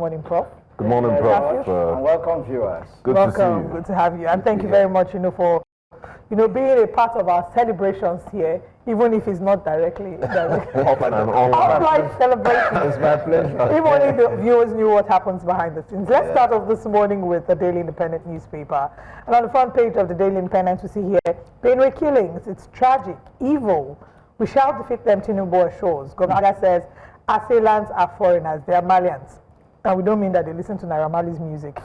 morning, Prof. Good morning, Prof. And welcome, viewers. Good to see you. Good to have you. And thank you very much, for being a part of our celebrations here, even if it's not directly. Offline celebration. It's my pleasure. If only the viewers knew what happens behind the scenes. Let's start off this morning with the Daily Independent newspaper. And on the front page of the Daily Independent, we see here, Benue killings, it's tragic, evil. We shall defeat them, Tinubu assures. Governor says, assailants are foreigners, they are Malians. And we don't mean that they listen to Naira Marley's music.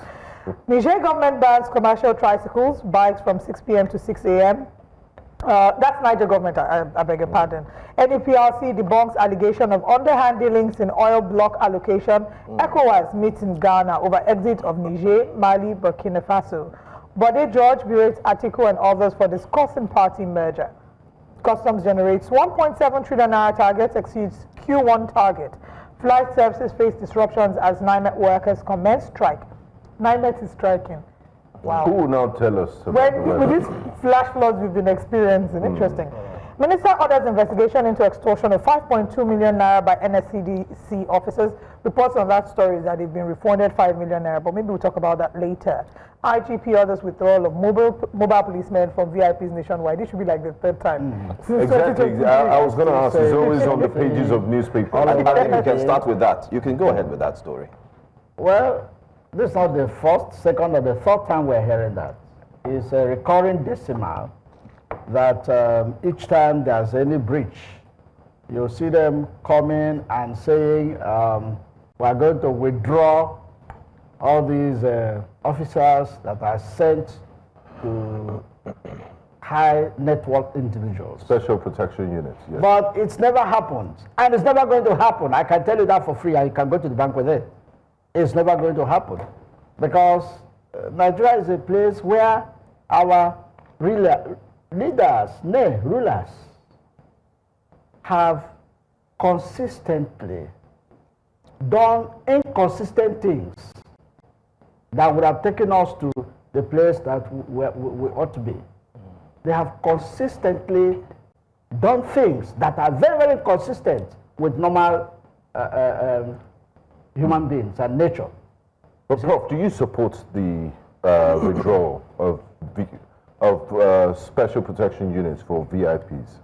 Niger government bans commercial tricycles, bikes from 6 p.m. to 6 a.m. That's Niger government, I beg your pardon. NEPRC debunks allegation of underhand dealings in oil block allocation. ECOWAS meets in Ghana over exit of Niger, Mali, Burkina Faso. Bode George berates Atiku and others for discussing party merger. Customs generates 1.7 trillion naira target, exceeds Q1 target. Flight services face disruptions as NIMET workers commence strike. NIMET is striking. Wow. Who will now tell us about with these flash floods we've been experiencing? Interesting. Minister orders investigation into extortion of 5.2 million naira by NSCDC officers. Reports on that story is that they've been refunded 5 million naira, but maybe we'll talk about that later. IGP orders withdrawal of mobile policemen from VIPs nationwide. This should be like the third time. Exactly. I was going to ask, it's always on the pages of newspapers. I think you can start with that. You can go ahead with that story. Well, this is not the first, second, or the third time we're hearing that. It's a recurring decimal that each time there's any breach, you'll see them coming and saying, we're going to withdraw all these officers that are sent to high net worth individuals. Special protection units, yes. But it's never happened. And it's never going to happen. I can tell you that for free, and you can go to the bank with it. It's never going to happen. Because Nigeria is a place where our leaders, rulers, have consistently done inconsistent things that would have taken us to the place that we ought to be. They have consistently done things that are very, very consistent with normal human beings and nature. But Prof, do you support the withdrawal of special protection units for VIPs?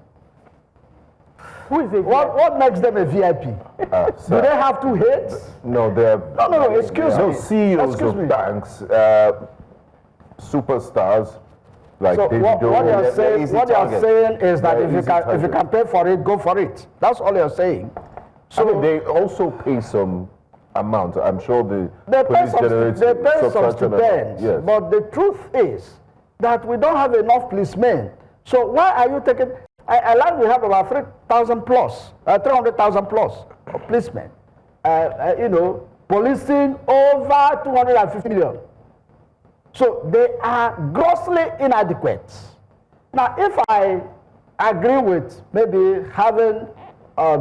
Who is it? What makes them a VIP? Do they have two heads? No, they're... No, excuse me. No, CEOs excuse of me. banks, superstars, like so David what you're saying is that if you can pay for it, go for it. That's all you're saying. So I mean, they also pay some amount. I'm sure they pay some stipends. Yes. But the truth is that we don't have enough policemen. So why are you taking... I learned we have about 3,000 plus, 300,000 plus policemen. Policing over 250 million. So they are grossly inadequate. Now, if I agree with maybe having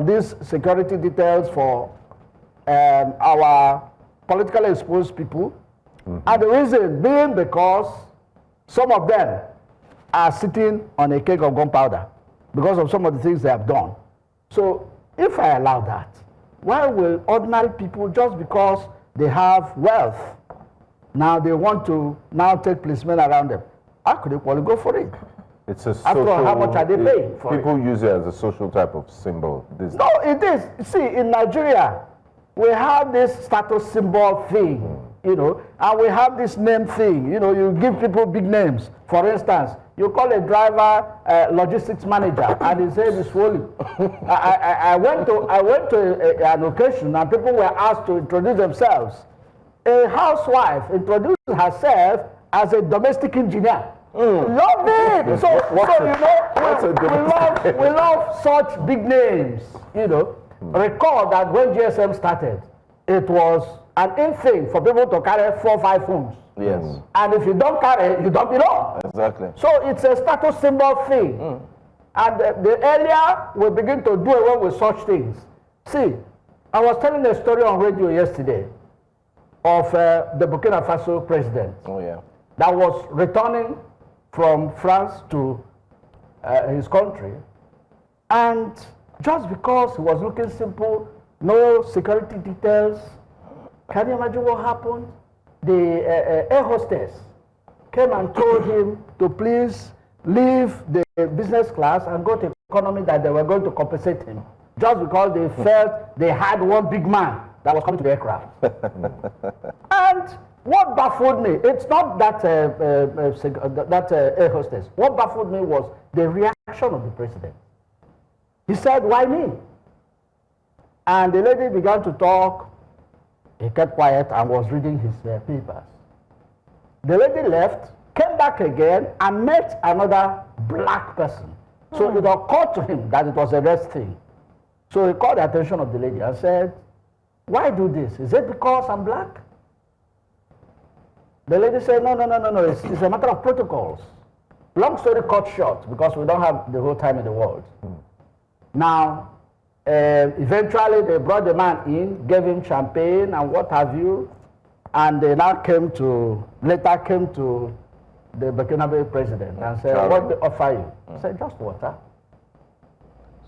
these security details for our politically exposed people, and the reason being because some of them are sitting on a keg of gunpowder because of some of the things they have done. So if I allow that, why will ordinary people, just because they have wealth, now they want to now take policemen around them? I could equally go for it. It's a social... After all, how much are they paying for People use it as a social type of symbol. No, it is. See, in Nigeria, we have this status symbol thing, and we have this name thing. You give people big names. For instance, you call a driver logistics manager, and his name is Wally. I went to an occasion, and people were asked to introduce themselves. A housewife introduced herself as a domestic engineer. Love it. We love such big names. Recall that when GSM started, it was an in thing for people to carry 4 or 5 phones. Yes. And if you don't carry, you don't belong. Exactly. So it's a status symbol thing. And the earlier we begin to do away with such things. See, I was telling a story on radio yesterday of the Burkina Faso president. Oh, yeah. That was returning from France to his country. And just because he was looking simple, no security details, Can you imagine what happened? The air hostess came and told him to please leave the business class and go to economy, that they were going to compensate him, just because they felt they had one big man that was coming to the aircraft. And what baffled me, it's not that air hostess. What baffled me was the reaction of the president. He said, "Why me?" And the lady began to talk. He kept quiet and was reading his papers. The lady left, came back again, and met another black person. So it occurred to him that it was a race thing. So he called the attention of the lady and said, "Why do this? Is it because I'm black?" The lady said, no, it's a matter of protocols. Long story cut short, because we don't have the whole time in the world. Now, eventually they brought the man in, gave him champagne and what have you, and they now later came to the Burkinabe president and said, "What they offer you?" He said, "Just water."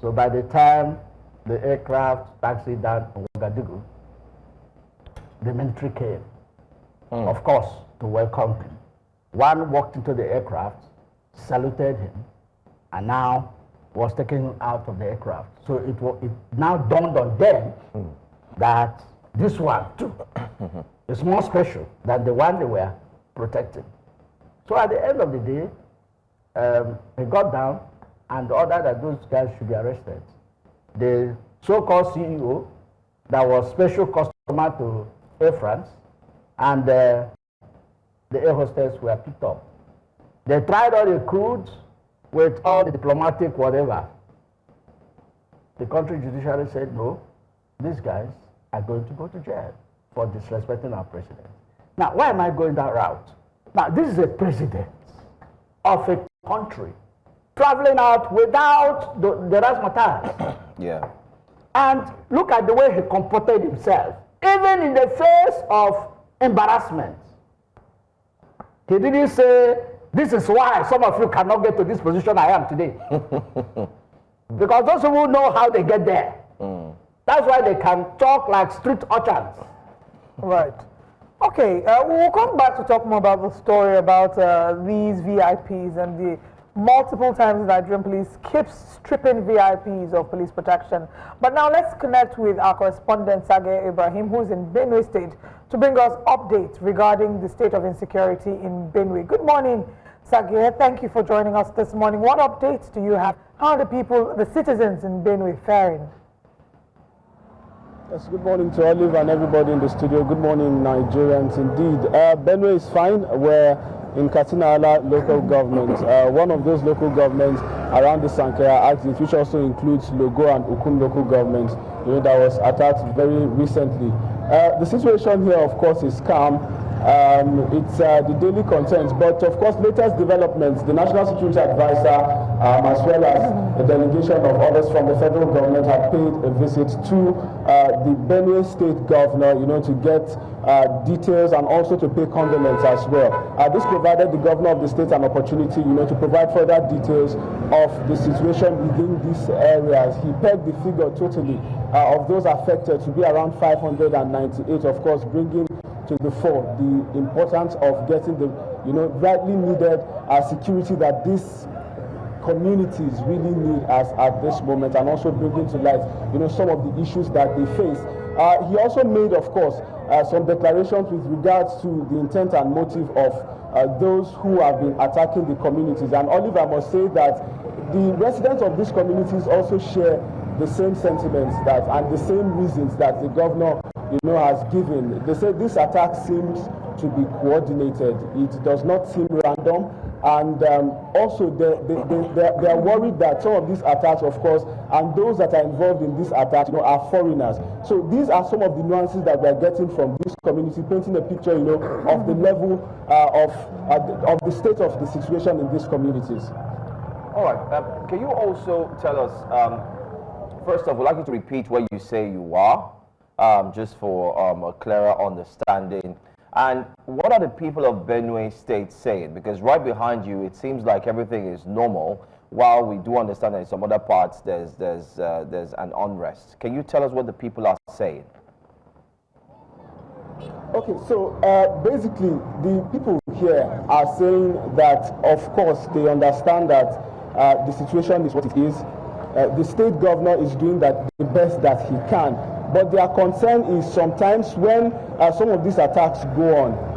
So by the time the aircraft taxied down in Ouagadougou, the military came, of course, to welcome him. One walked into the aircraft, saluted him, and now was taken him out of the aircraft. So it now dawned on them that this one too is more special than the one they were protecting. So at the end of the day, he got down and ordered that those guys should be arrested. The so-called CEO that was special customer to Air France and the air hostess were picked up. They tried all the codes with all the diplomatic whatever. The country judiciary said, no, these guys are going to go to jail for disrespecting our president. Now, why am I going that route? Now, this is a president of a country traveling out without the razzmatazz. Yeah. And look at the way he comported himself, even in the face of embarrassment. He didn't say, "This is why some of you cannot get to this position I am today." Because those who know how they get there. That's why they can talk like street urchins. Right. Okay, we'll come back to talk more about the story about these VIPs and the multiple times Nigerian police keeps stripping VIPs of police protection. But now let's connect with our correspondent, Sage Ibrahim, who's in Benue State, to bring us updates regarding the state of insecurity in Benue. Good morning, Sage. Thank you for joining us this morning. What updates do you have? How are the people, the citizens in Benue faring? Yes, good morning to Olive and everybody in the studio. Good morning, Nigerians. Indeed, Benue is fine. We're in Katsina-Ala local government, one of those local governments around the Sankaya axis, which also includes Logo and Ukun local governments, that was attacked very recently. The situation here, of course, is calm. It's the daily content, but of course, latest developments, the National Security Advisor, as well as a delegation of others from the federal government, have paid a visit to the Benue State Governor, to get details and also to pay condolence as well. This provided the governor of the state an opportunity, to provide further details of the situation within these areas. He pegged the figure totally of those affected to be around 598, of course, bringing to the fore the importance of getting the rightly needed security that these communities really need as at this moment, and also bringing to light some of the issues that they face. He also made, of course, some declarations with regards to the intent and motive of those who have been attacking the communities. And Oliver, I must say that the residents of these communities also share the same sentiments and the same reasons that the governor has given. They say this attack seems to be coordinated. It does not seem random. And also they are worried that some of these attacks, of course, and those that are involved in these attacks, are foreigners. So these are some of the nuances that we are getting from this community, painting a picture, of the level of the state of the situation in these communities. All right. Can you also tell us, first off, we'd like you to repeat where you say you are, just for a clearer understanding. And what are the people of Benue State saying? Because right behind you, it seems like everything is normal, while we do understand that in some other parts there's an unrest. Can you tell us what the people are saying? Okay, so basically, the people here are saying that, of course, they understand that the situation is what it is. The state governor is doing the best that he can. But their concern is sometimes when some of these attacks go on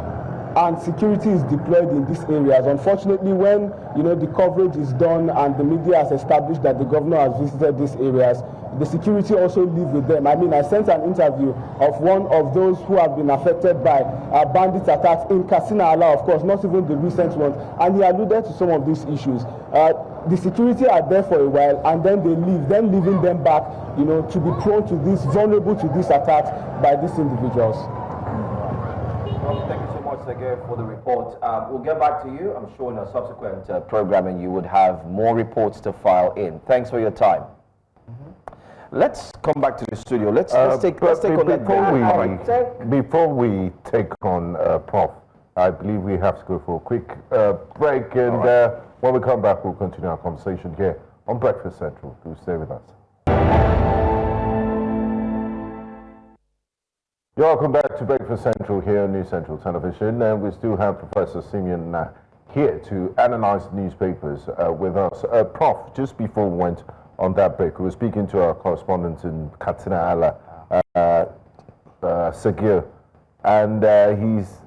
and security is deployed in these areas. Unfortunately, when the coverage is done and the media has established that the governor has visited these areas, the security also live with them. I mean, I sent an interview of one of those who have been affected by bandit attacks in Katsina Ala, of course, not even the recent ones, and he alluded to some of these issues. The security are there for a while, and then they leave, then leaving them back, to be prone to this, vulnerable to these attacks by these individuals. Well, thank you so much again for the report. We'll get back to you. I'm sure in a subsequent programming you would have more reports to file in. Thanks for your time. Let's come back to the studio. Let's take on that. Before we take on Prof, I believe we have to go for a quick break, and when we come back, we'll continue our conversation here on Breakfast Central. Do stay with us. You're welcome back to Breakfast Central here on New Central Television, and we still have Professor Simeon Nnah here to analyze newspapers with us. Prof, just before we went on that break, we were speaking to our correspondent in Katsina Ala, Simeon, and he's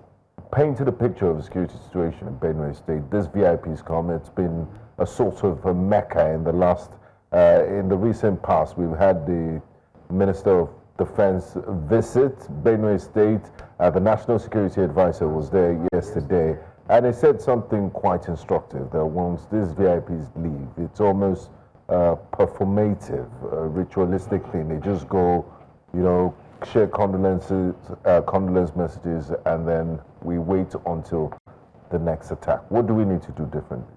painted a picture of the security situation in Benue State. This VIP's come. It's been a sort of a mecca in the recent past. We've had the Minister of Defense visit Benue State. The National Security Advisor was there yesterday, and he said something quite instructive, that once these VIPs leave, it's almost performative, ritualistic thing. They just go, share condolence messages, and then we wait until the next attack. What do we need to do differently?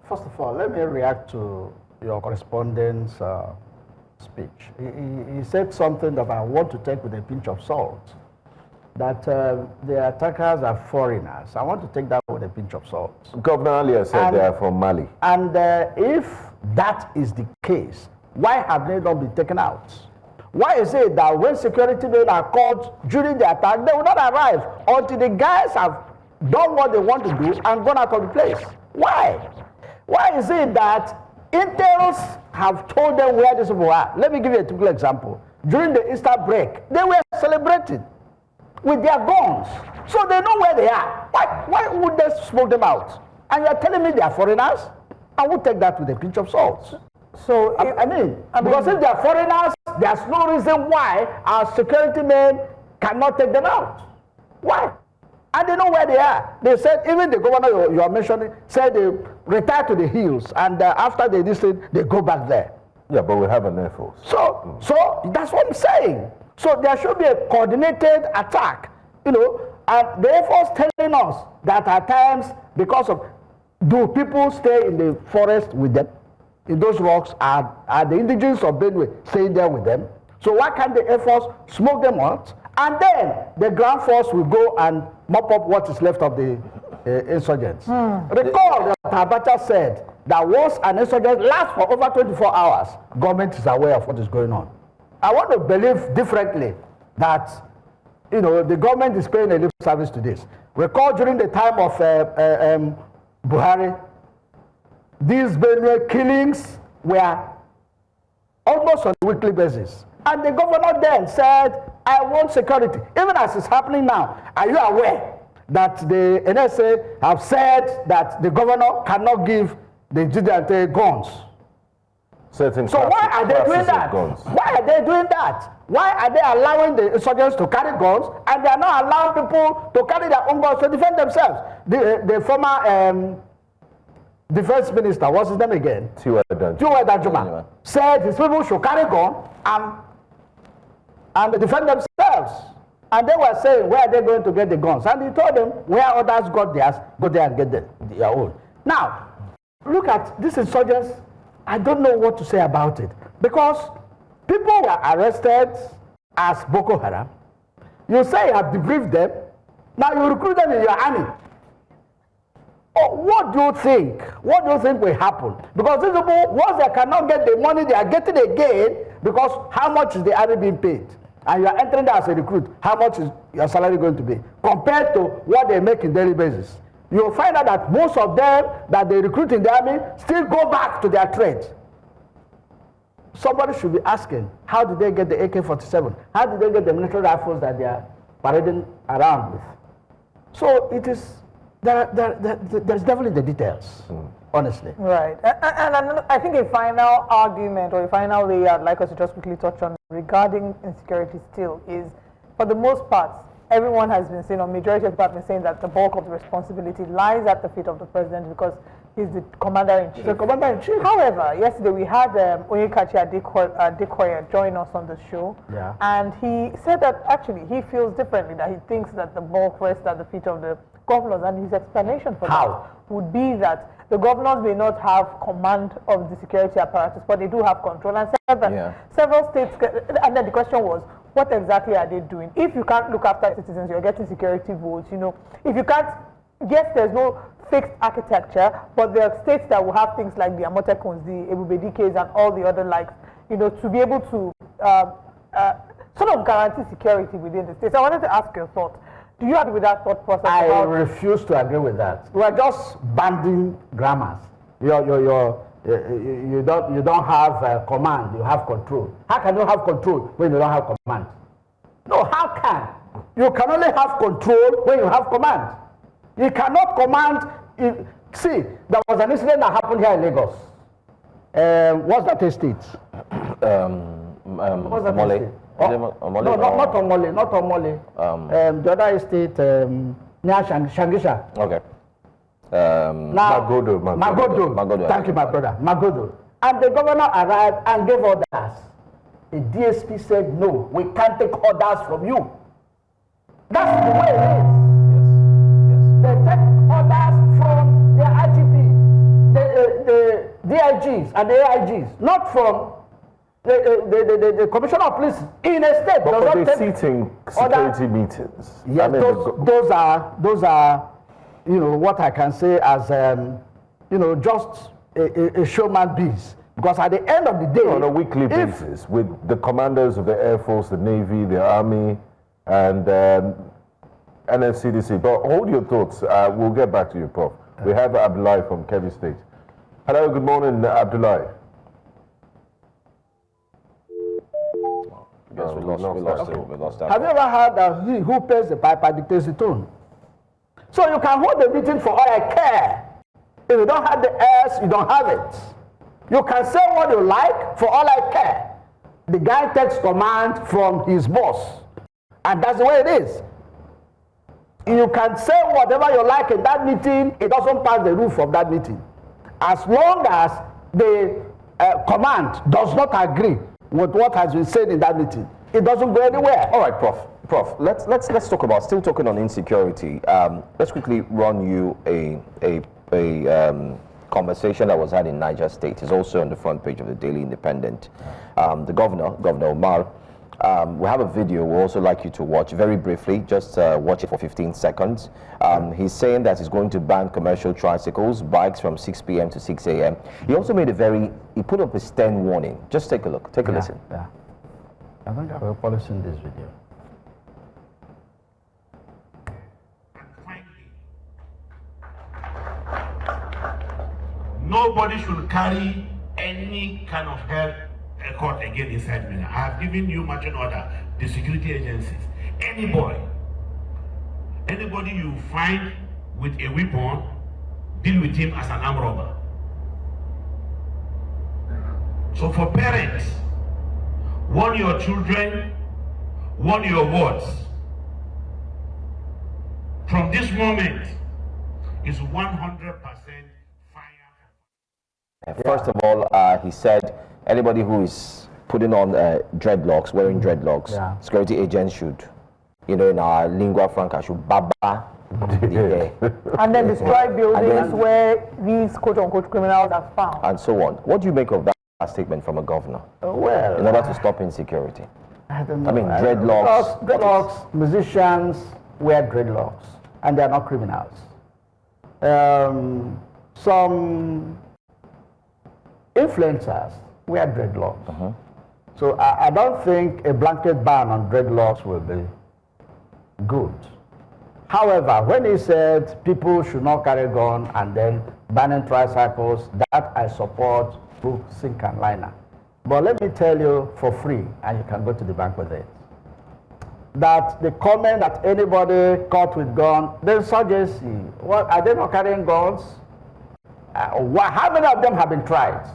First of all, let me react to your correspondent's speech. He said something that I want to take with a pinch of salt, that the attackers are foreigners. I want to take that with a pinch of salt. Governor Alia said they are from Mali. And if that is the case, why have they not been taken out? Why is it that when security men are called during the attack, they will not arrive until the guys have done what they want to do and gone out of the place? Why? Why is it that intels have told them where these people are? Let me give you a typical example. During the Easter break, they were celebrating with their guns. So they know where they are. Why would they smoke them out? And you're telling me they are foreigners? I would take that with a pinch of salt. So, because if they are foreigners, there's no reason why our security men cannot take them out. Why? And they know where they are. They said, even the governor you are mentioning, said they retire to the hills, and after they listen, they go back there. Yeah, but we have an Air Force. So that's what I'm saying. So there should be a coordinated attack, and the Air Force telling us that at times, because of, do people stay in the forest with them? In those rocks, are the indigenous of Benue staying there with them? So why can't the Air Force smoke them out? And then the ground force will go and mop up what is left of the insurgents. Recall that Abacha said that once an insurgent lasts for over 24 hours, government is aware of what is going on. I want to believe differently that the government is paying a lip service to this. Recall during the time of Buhari, these Benue killings were almost on a weekly basis. And the governor then said, I want security. Even as it's happening now, are you aware that the NSA have said that the governor cannot give the vigilante guns? So why are they doing that? Why are they doing that? Why are they allowing the insurgents to carry guns, and they are not allowing people to carry their own guns to defend themselves? The former defense minister, what's his name again? Tiwa Danjuma, said his people should carry guns and defend themselves. And they were saying, where are they going to get the guns? And he told them, where others got theirs, go there and get their own. Now, look at these insurgents. I don't know what to say about it. Because people were arrested as Boko Haram. You say you have debriefed them. Now you recruit them in your army. Oh, what do you think? What do you think will happen? Because these people, once they cannot get the money, they are getting again, because how much is the army being paid? and you are entering there as a recruit, how much is your salary going to be? Compared to what they make in daily basis. You'll find out that most of them that they recruit in the army still go back to their trade. Somebody should be asking, how did they get the AK-47? How did they get the military rifles that they are parading around with? So it is, there's devil in the details, honestly. Right. And I think a final argument or a final layer I'd like us to just quickly touch on regarding insecurity still is, for the most part, everyone has been saying, or majority of people have been saying, that the bulk of the responsibility lies at the feet of the president because he's the commander-in-chief. The commander-in-chief. However, yesterday we had Onyekachi Adekoya join us on the show, and he said that actually he feels differently, that he thinks that the bulk rests at the feet of the governors, and his explanation for that would be that the governors may not have command of the security apparatus, but they do have control, and said that several states, and then the question was, what exactly are they doing? If you can't look after citizens, you're getting security votes, you know. If you can't, yes, there's no fixed architecture, but there are states that will have things like the Amotekons, the Ebubedikes, and all the other likes, you know, to be able to sort of guarantee security within the states. I wanted to ask your thoughts. Do you agree with that thought process? I refuse to agree with that. We are just banding grammars. You don't have command, you have control. How can you have control when you don't have command? No, how can? You can only have control when you have command. You cannot command. See, there was an incident that happened here in Lagos. What's that estate? What's that estate? No, not Omole, not Omole. The other estate, near Shangisha. Okay. Magodo. Thank you, my brother. Magodo. And the governor arrived and gave orders. The DSP said, no, we can't take orders from you. That's the way it is. They take orders from the IGP, the DIGs and the AIGs, not from the commissioner of police in a state. But they're seating security meetings. Yes, I mean, those are, you know, what I can say as, you know, just a showman beast. Because at the end of the day, on a weekly basis, with the commanders of the Air Force, the Navy, the Army, and NSCDC. But hold your thoughts. We'll get back to you, Prof. We have Abdullahi from Kebbi State. Hello, good morning, Abdullahi. Yes, we lost that. Have you ever heard that he who pays the piper dictates the tone? So you can hold the meeting for all I care. If you don't have the airs, you don't have it. You can say what you like for all I care. The guy takes command from his boss. And that's the way it is. You can say whatever you like in that meeting, it doesn't pass the roof of that meeting. As long as the command does not agree with what has been said in that meeting, it doesn't go anywhere. All right, Prof. Let's talk about, still talking on insecurity. Let's quickly run you a conversation that was had in Niger State. It's also on the front page of the Daily Independent. The Governor Omar, we have a video we'd also like you to watch very briefly. Just watch it for 15 seconds. He's saying that he's going to ban commercial tricycles, bikes from 6 p.m. to 6 a.m. He also made he put up a stern warning. Just take a look, take a listen. Yeah. I think I will polish in this video. Nobody should carry any kind of health record again inside Minna. I have given you marching order, the security agencies. Anybody you find with a weapon, deal with him as an armed robber. So for parents, warn your children, warn your wards. From this moment, is 100% fire. First of all, he said anybody who is putting on dreadlocks, wearing dreadlocks, security agents should, in our lingua franca, should baba the hair. And then destroy buildings where these quote-unquote criminals are found. And so on. What do you make of that statement from a governor? Well, in order to stop insecurity. I don't know. I mean, dreadlocks. Dreadlocks, musicians wear dreadlocks, and they are not criminals. Some influencers wear dreadlocks. So I don't think a blanket ban on dreadlocks will be good. However, when he said people should not carry gun and then banning tricycles, that I support hook, sink and liner. But let me tell you for free, and you can go to the bank with it, that the comment that anybody caught with gun, the insurgency, what, are they not carrying guns? How many of them have been tried?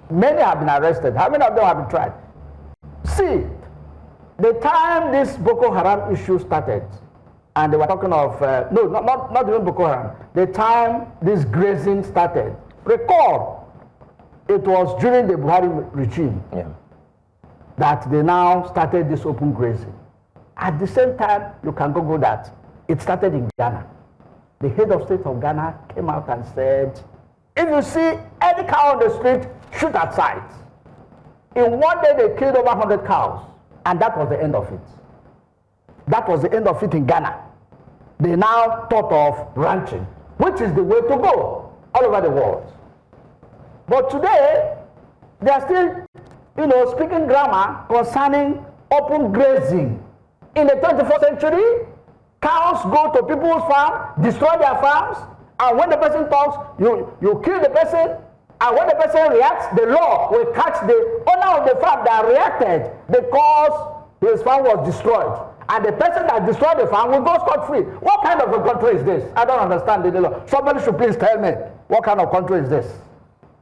Many have been arrested. How many of them have been tried? See, the time this Boko Haram issue started, and they were talking of, no, not even Boko Haram, the time this grazing started, recall, it was during the Buhari regime that they now started this open grazing. At the same time, you can Google that, it started in Ghana. The head of state of Ghana came out and said, if you see any cow on the street, shoot at sight. In one day, they killed over 100 cows, and that was the end of it. That was the end of it in Ghana. They now thought of ranching, which is the way to go all over the world. But today, they are still, speaking grammar concerning open grazing. In the 21st century, cows go to people's farms, destroy their farms, and when the person talks, you kill the person, and when the person reacts, the law will catch the owner of the farm that reacted because his farm was destroyed. And the person that destroyed the farm will go scot-free. What kind of a country is this? I don't understand the law. Somebody should please tell me, what kind of country is this?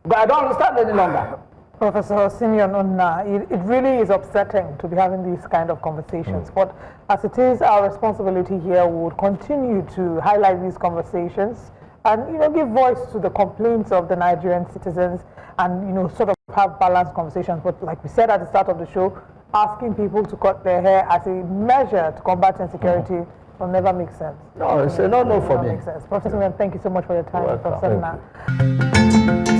But I don't understand any longer. Professor Simeon Nnah, it really is upsetting to be having these kind of conversations. But as it is our responsibility here, we would continue to highlight these conversations and give voice to the complaints of the Nigerian citizens and sort of have balanced conversations. But like we said at the start of the show, asking people to cut their hair as a measure to combat insecurity will never make sense. No, it's a no for me. Makes sense. Professor Simeon, thank you so much for your time. Professor Nnah.